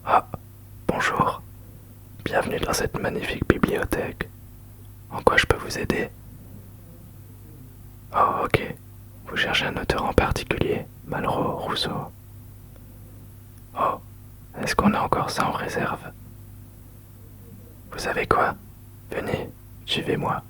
Ah, bonjour. Bienvenue dans cette magnifique bibliothèque. En quoi je peux vous aider? Oh, ok. Vous cherchez un auteur en particulier, Malraux, Rousseau. Oh, est-ce qu'on a encore ça en réserve? Vous savez quoi? Venez, suivez-moi.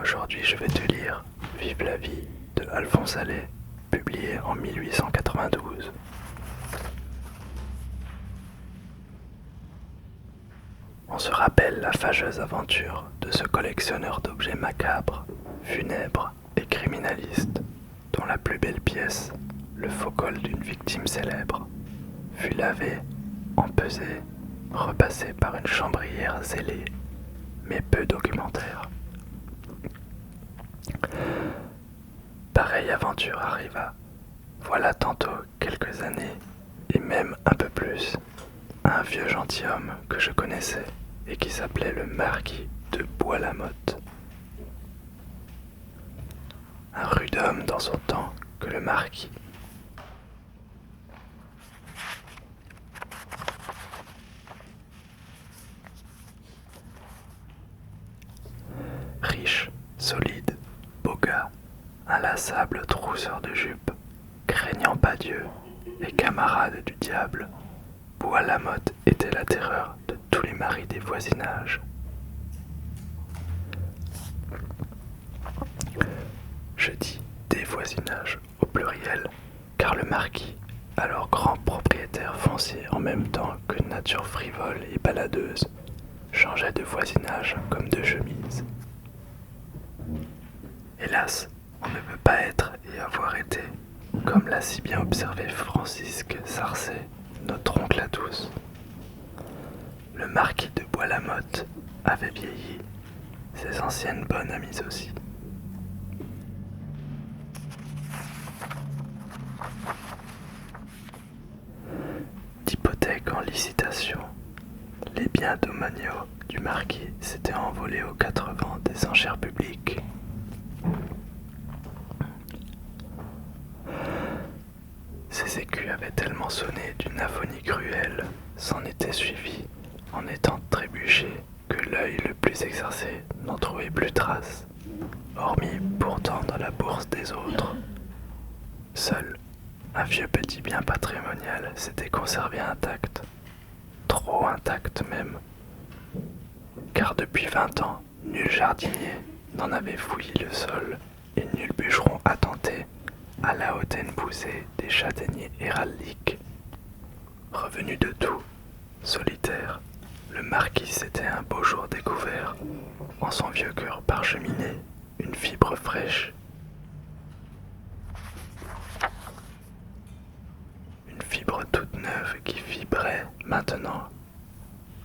Aujourd'hui, je vais te lire Vive la vie de Alphonse Allais, publié en 1892. On se rappelle la fâcheuse aventure de ce collectionneur d'objets macabres, funèbres et criminalistes, dont la plus belle pièce, le faux col d'une victime célèbre, fut lavé, empesé, repassé par une chambrière zélée, mais peu documentaire. Pareille aventure arriva, voilà tantôt quelques années, et même un peu plus, à un vieux gentilhomme que je connaissais et qui s'appelait le marquis de Bois-la-Motte. Un rude homme dans son temps que le marquis. Riche, solide, beau gars, inlassable trousseur de jupe, craignant pas Dieu et camarade du diable, Bois-la-Motte était la terreur de tous les maris des voisinages. Je dis des voisinages au pluriel, car le marquis, alors grand propriétaire foncier en même temps que nature frivole et baladeuse, changeait de voisinage comme de chemise. Hélas, on ne peut pas être et avoir été, comme l'a si bien observé Francisque Sarcey, notre oncle à tous. Le marquis de Bois-la-Motte avait vieilli, ses anciennes bonnes amies aussi. D'hypothèque en licitation, les biens domaniaux du marquis s'étaient envolés aux quatre vents des enchères publiques. Ses écus avaient tellement sonné d'une aphonie cruelle, s'en étaient suivis, en étant trébuchés, que l'œil le plus exercé n'en trouvait plus trace, hormis pourtant dans la bourse des autres. Seul, un vieux petit bien patrimonial s'était conservé intact, trop intact même, car depuis 20 ans, nul jardinier n'en avait fouillé le sol et nul bûcheron attenté à la hautaine poussée des châtaigniers héraldiques. Revenu de tout, solitaire, le marquis s'était un beau jour découvert, en son vieux cœur parcheminé, une fibre fraîche. Une fibre toute neuve qui vibrait maintenant,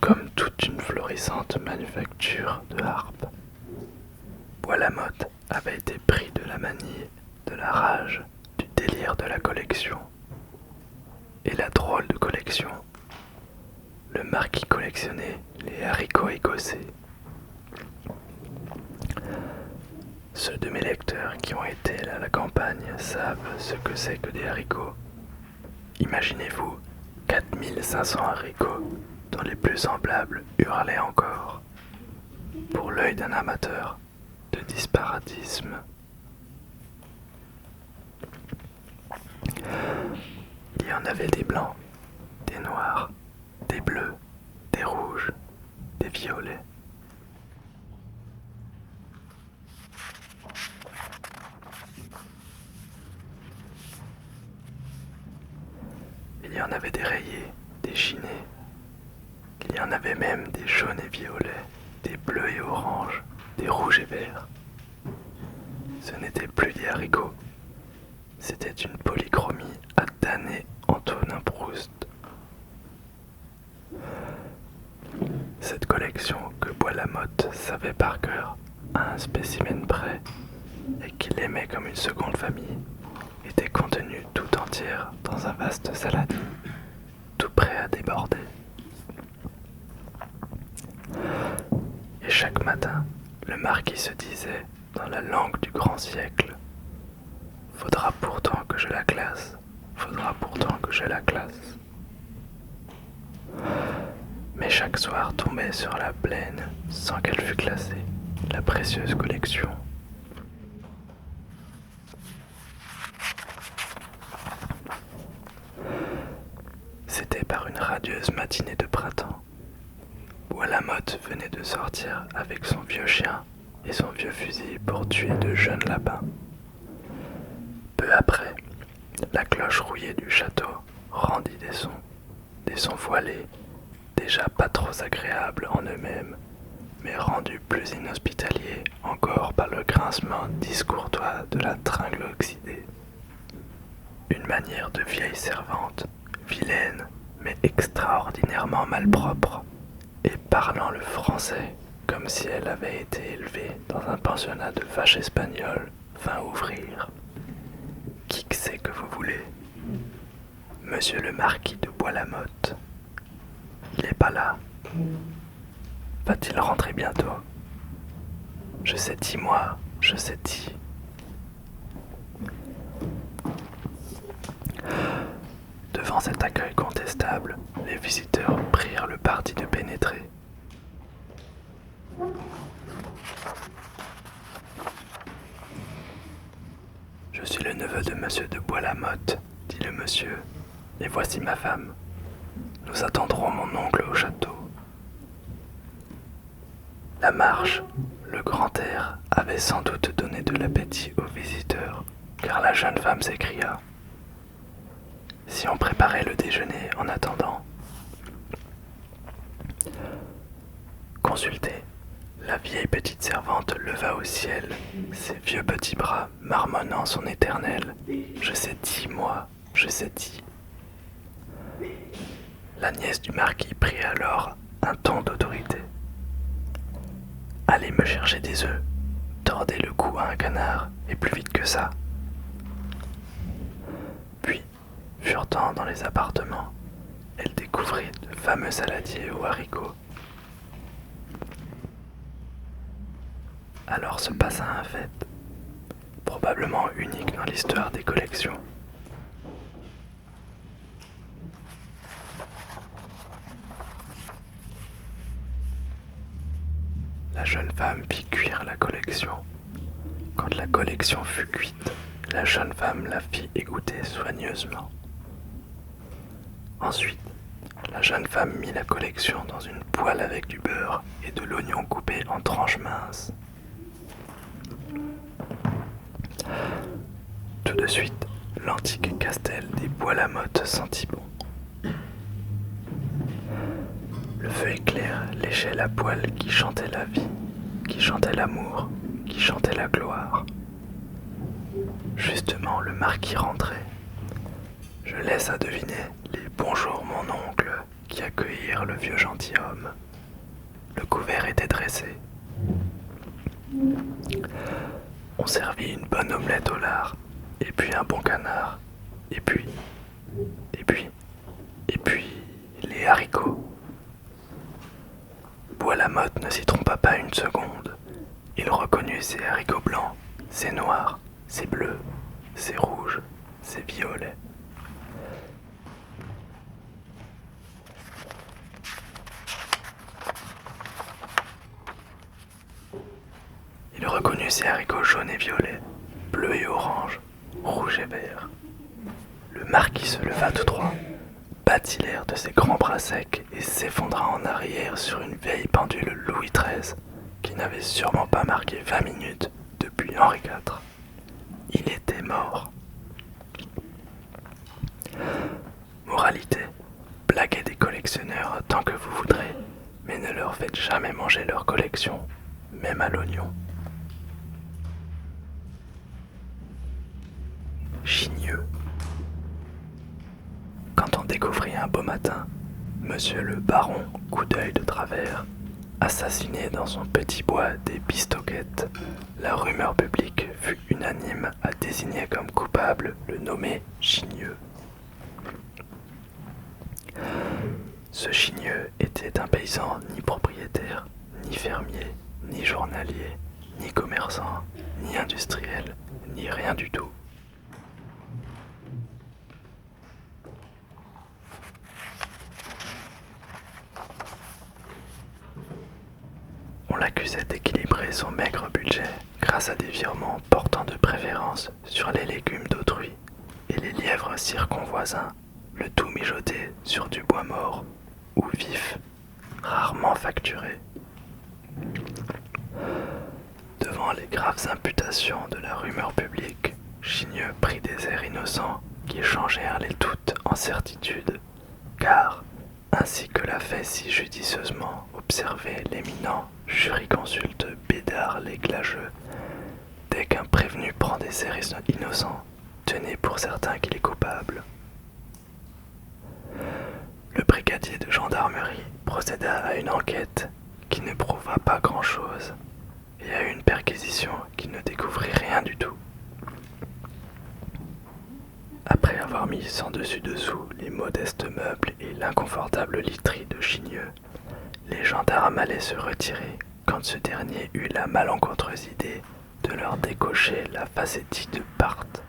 comme toute une florissante manufacture de harpe. Bois-la-Motte avait été pris de la manie, de la rage, du délire de la collection. Et la drôle de collection. Le marquis collectionnait les haricots écossais. Ceux de mes lecteurs qui ont été à la campagne savent ce que c'est que des haricots. Imaginez-vous 4500 haricots dont les plus semblables hurlaient encore, pour l'œil d'un amateur, de disparatisme. Il y en avait des blancs, des noirs, des bleus, des rouges, des violets. avait des rayés, des chinés. Il y en avait même des jaunes et violets, des bleus et oranges, des rouges et verts. Ce n'était plus des haricots, c'était une polychromie à damner Antonin Proust. Cette collection que Bois-Lamotte savait par cœur à un spécimen près et qu'il aimait comme une seconde famille était contenue tout entière dans un vaste saladier, tout prêt à déborder. Et chaque matin, le marquis se disait, dans la langue du grand siècle, « Faudra pourtant que je la classe, faudra pourtant que je la classe. » Mais chaque soir tombait sur la plaine, sans qu'elle fût classée, la précieuse collection. C'était par une radieuse matinée de printemps. Bois-Lamotte venait de sortir avec son vieux chien et son vieux fusil pour tuer de jeunes lapins. Peu après, la cloche rouillée du château rendit des sons voilés, déjà pas trop agréables en eux-mêmes, mais rendus plus inhospitaliers encore par le grincement discourtois de la tringle oxydée. Une manière de vieille servante, vilaine, mais extraordinairement malpropre, et parlant le français comme si elle avait été élevée dans un pensionnat de vaches espagnoles, vint ouvrir. Qui que c'est que vous voulez? Monsieur le marquis de Bois-Lamotte. Il n'est pas là. Va-t-il rentrer bientôt? Je sais dit, moi, je sais dit. Devant cet accueil contestable, les visiteurs prirent le parti de pénétrer. Je suis le neveu de monsieur de Bois-Lamotte, dit le monsieur, et voici ma femme. Nous attendrons mon oncle au château. La marche, le grand air avaient sans doute donné de l'appétit aux visiteurs, car la jeune femme s'écria: si on préparait le déjeuner en attendant. Consultez. La vieille petite servante leva au ciel ses vieux petits bras, marmonnant son éternel « Je sais dit, moi, je sais dit ». La nièce du marquis prit alors un ton d'autorité. « Allez me chercher des œufs, tordez le cou à un canard, et plus vite que ça. » Puis, furetant dans les appartements, elle découvrit de fameux saladiers aux haricots. Alors se passa un fait, probablement unique dans l'histoire des collections. La jeune femme fit cuire la collection. Quand la collection fut cuite, la jeune femme la fit égoutter soigneusement. Ensuite, la jeune femme mit la collection dans une poêle avec du beurre et de l'oignon coupé en tranches minces. Tout de suite, l'antique Castel des Bois-Lamotte sentit bon. Le feu éclair léchait la poêle qui chantait la vie, qui chantait l'amour, qui chantait la gloire. Justement, le marquis rentrait. Je laisse à deviner les bonjours mon oncle qui accueillirent le vieux gentilhomme. Le couvert était dressé. On servit une bonne omelette au lard, et puis un bon canard, et puis les haricots. Bois-Lamotte ne s'y trompa pas une seconde. Il reconnut ses haricots blancs, ses noirs, ses bleus, ses rouges, ses violets. Il reconnut ses haricots jaunes et violets, bleus et oranges, rouges et verts. Le marquis se leva tout droit, battit l'air de ses grands bras secs et s'effondra en arrière sur une vieille pendule Louis XIII qui n'avait sûrement pas marqué 20 minutes depuis Henri IV. Il était mort. Moralité, blaguez des collectionneurs tant que vous voudrez, mais ne leur faites jamais manger leur collection, même à l'oignon. Chigneux. Quand on découvrit un beau matin Monsieur le baron, coup d'œil de travers, assassiné dans son petit bois des pistoquettes, la rumeur publique fut unanime à désigner comme coupable le nommé Chigneux. Ce Chigneux était un paysan ni propriétaire, ni fermier, ni journalier, ni commerçant, ni industriel, ni rien du tout. On l'accusait d'équilibrer son maigre budget grâce à des virements portant de préférence sur les légumes d'autrui et les lièvres circonvoisins, le tout mijoté sur du bois mort ou vif, rarement facturé. Devant les graves imputations de la rumeur publique, Chigneux prit des airs innocents qui changèrent les doutes en certitude, car, ainsi que l'a fait si judicieusement observé l'éminent jurisconsulte Bédard l'Éclageux, dès qu'un prévenu prend des airs innocents, tenez pour certain qu'il est coupable. Le brigadier de gendarmerie procéda à une enquête qui ne prouva pas grand-chose et à une perquisition qui ne découvrit rien du tout. Après avoir mis sans dessus-dessous les modestes meubles et l'inconfortable literie de Chigneux, les gendarmes allaient se retirer quand ce dernier eut la malencontreuse idée de leur décocher la facétie de Parthe.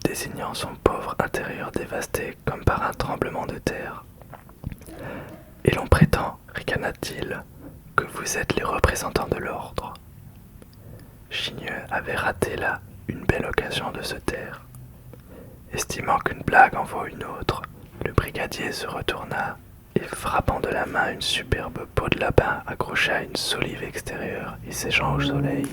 Désignant son pauvre intérieur dévasté comme par un tremblement de terre. Et l'on prétend, ricana-t-il, que vous êtes les représentants de l'ordre. Chigneux avait raté là une belle occasion de se taire. Estimant qu'une blague en vaut une autre, le brigadier se retourna et, frappant de la main une superbe peau de lapin accrochée à une solive extérieure et séchant au soleil.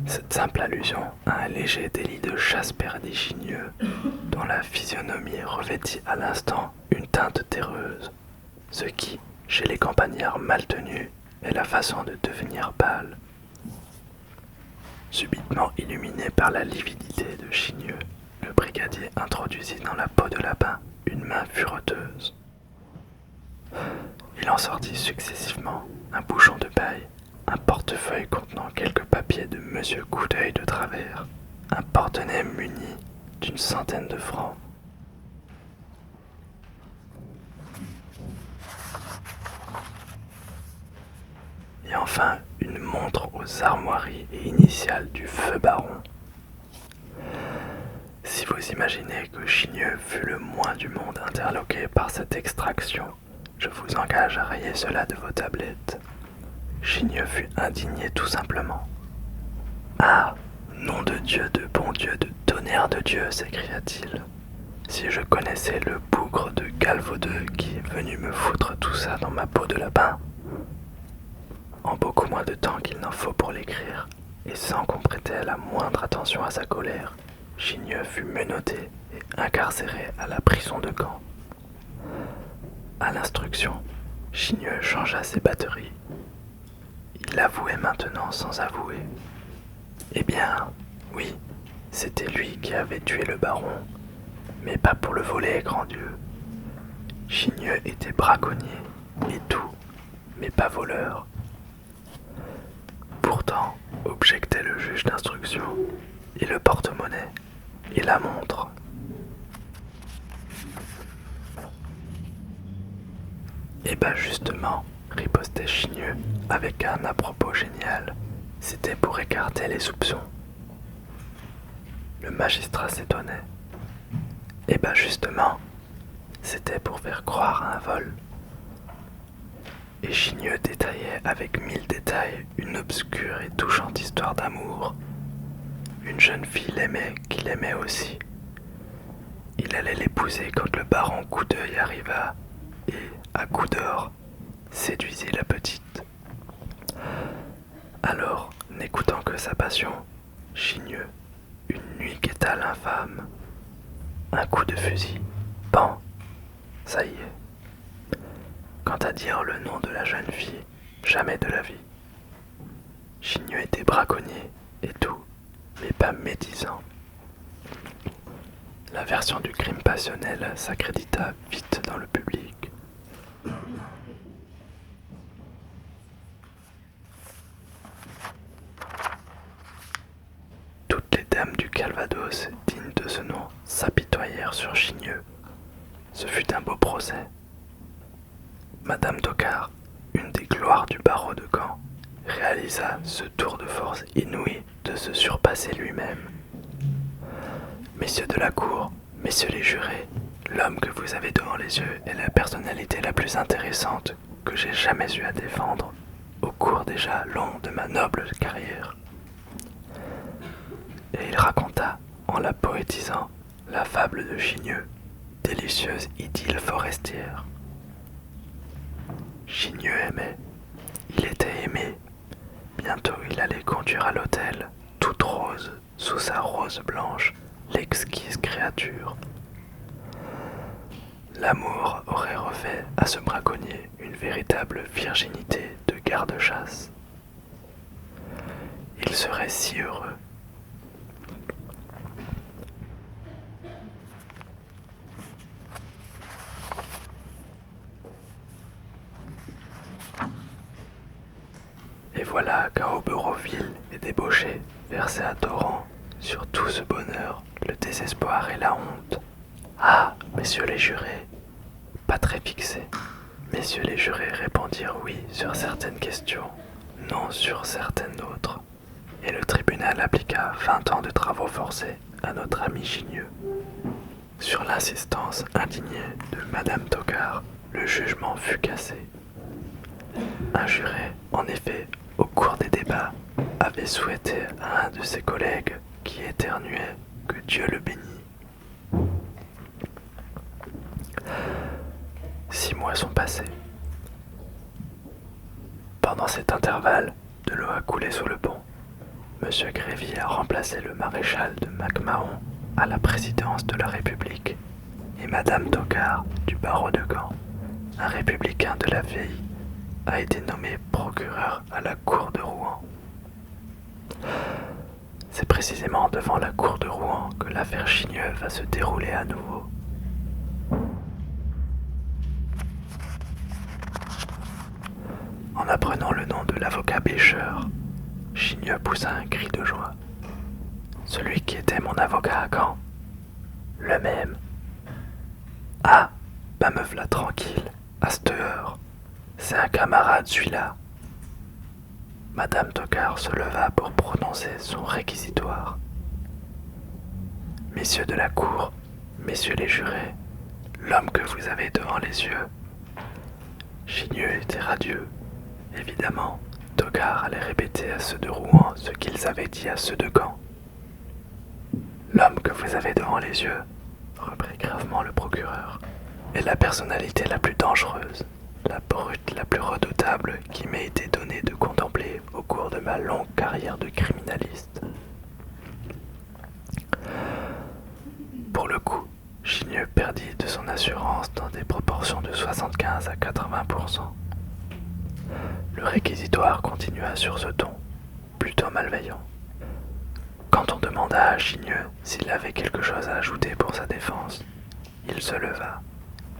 Cette simple allusion à un léger délit de chasse perdit Chigneux, dont la physionomie revêtit à l'instant une teinte terreuse, ce qui, chez les campagnards mal tenus, est la façon de devenir pâle. Subitement illuminé par la lividité de Chigneux, le brigadier introduisit dans la peau de lapin une main fureteuse. Il en sortit successivement un bouchon de paille, un portefeuille contenant quelques papiers de Monsieur Coup d'œil de travers, un porte-monnaie muni d'une centaine de francs. Et enfin une montre aux armoiries et initiales du feu baron. Si vous imaginez que Chigneux fut le moins du monde interloqué par cette extraction, je vous engage à rayer cela de vos tablettes. Chigneux fut indigné tout simplement. « Ah, nom de Dieu, de bon Dieu, de tonnerre de Dieu !» s'écria-t-il. « Si je connaissais le bougre de Galvaudeux qui est venu me foutre tout ça dans ma peau de lapin !» En beaucoup moins de temps qu'il n'en faut pour l'écrire, et sans qu'on prêtât la moindre attention à sa colère, Chigneux fut menotté et incarcéré à la prison de Caen. À l'instruction, Chigneux changea ses batteries. Il avouait maintenant sans avouer. Eh bien, oui, c'était lui qui avait tué le baron, mais pas pour le voler, grand Dieu. Chigneux était braconnier, et tout, mais pas voleur. Pourtant, objectait le juge d'instruction, et le porte-monnaie, et la montre. Eh ben justement, ripostait Chigneux avec un à-propos génial, c'était pour écarter les soupçons. Le magistrat s'étonnait. Eh ben justement, c'était pour faire croire à un vol. Et Chigneux détaillait avec 1000 détails une obscure et touchante histoire d'amour. Une jeune fille l'aimait qui l'aimait aussi. Il allait l'épouser quand le baron Coup d'œil arriva et, à coup d'or, séduisit la petite. Alors, n'écoutant que sa passion, Chigneux, une nuit guetta l'infâme. Un coup de fusil, pan, ça y est. Quant à dire le nom de la jeune fille, jamais de la vie. Chigneux était braconnier et tout, mais pas médisant. La version du crime passionnel s'accrédita vite dans le public. Toutes les dames du Calvados, dignes de ce nom, s'apitoyèrent sur Chigneux. Ce fut un beau procès. Madame Tocard, une des gloires du barreau de Caen, réalisa ce tour de force inouï de se surpasser lui-même. Messieurs de la cour, messieurs les jurés, l'homme que vous avez devant les yeux est la personnalité la plus intéressante que j'ai jamais eu à défendre au cours déjà long de ma noble carrière. Et il raconta, en la poétisant, la fable de Chigneux, délicieuse idylle forestière. Chigneux aimait, il était aimé. Bientôt il allait conduire à l'autel, toute rose, sous sa rose blanche, l'exquise créature. L'amour aurait refait à ce braconnier une véritable virginité de garde-chasse. Il serait si heureux. Et voilà qu'à Auberoville est débauché, versé à torrent, sur tout ce bonheur, le désespoir et la honte. Ah, messieurs les jurés, pas très fixés. Messieurs les jurés répondirent oui sur certaines questions, non sur certaines d'autres. Et le tribunal appliqua 20 ans de travaux forcés à notre ami Chigneux. Sur l'insistance indignée de Madame Tocard, le jugement fut cassé. Un juré, en effet, au cours des débats, avait souhaité à un de ses collègues qui éternuait que Dieu le bénit. 6 mois sont passés. Pendant cet intervalle, de l'eau a coulé sous le pont. Monsieur Grévy a remplacé le maréchal de MacMahon à la présidence de la République et Madame Tocard du barreau de Caen, un républicain de la vieille, a été nommé procureur à la cour de Rouen. C'est précisément devant la cour de Rouen que l'affaire Chigneux va se dérouler à nouveau. En apprenant le nom de l'avocat pêcheur, Chigneux poussa un cri de joie. Celui qui était mon avocat à Caen. Le même. Ah, bah me v'là tranquille, à cette heure. C'est un camarade celui-là. Madame Tocard se leva pour prononcer son réquisitoire. Messieurs de la cour, messieurs les jurés, l'homme que vous avez devant les yeux. Chigneux était radieux. Évidemment, Tocard allait répéter à ceux de Rouen ce qu'ils avaient dit à ceux de Caen. L'homme que vous avez devant les yeux, reprit gravement le procureur, est la personnalité la plus dangereuse, la brute la plus redoutable qui m'ait été donnée de contempler au cours de ma longue carrière de criminaliste. Pour le coup, Chigneux perdit de son assurance dans des proportions de 75 à 80%. Le réquisitoire continua sur ce ton, plutôt malveillant. Quand on demanda à Chigneux s'il avait quelque chose à ajouter pour sa défense, il se leva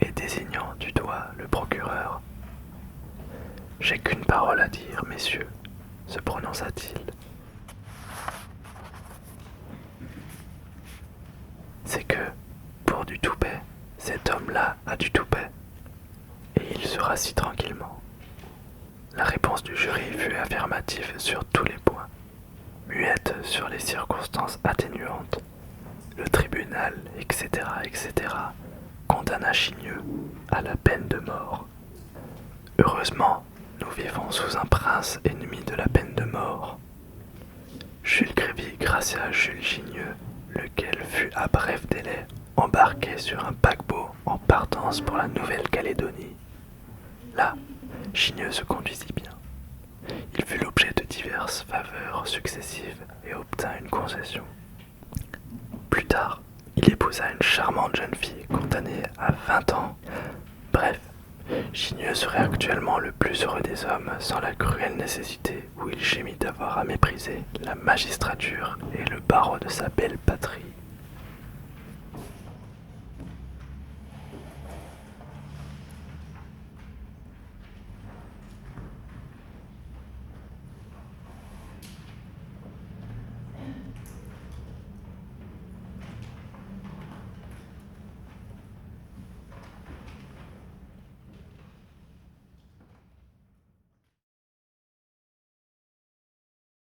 et désignant du doigt le procureur. « J'ai qu'une parole à dire, messieurs, » se prononça-t-il. « C'est que, pour du toupet, cet homme-là a du toupet. » Et il se rassit tranquillement. La réponse du jury fut affirmative sur tous les points, muette sur les circonstances atténuantes. Le tribunal, etc., condamna Chigneux à la peine de mort. Heureusement, nous vivons sous un prince ennemi de la peine de mort. Jules Grévy gracia Jules Chigneux, lequel fut à bref délai embarqué sur un paquebot en partance pour la Nouvelle-Calédonie. Là, Chigneux se conduisit bien. Il fut l'objet de diverses faveurs successives et obtint une concession. Plus tard, il épousa une charmante jeune fille condamnée à 20 ans. Bref, Chinieux serait actuellement le plus heureux des hommes sans la cruelle nécessité où il gémit d'avoir à mépriser la magistrature et le barreau de sa belle patrie.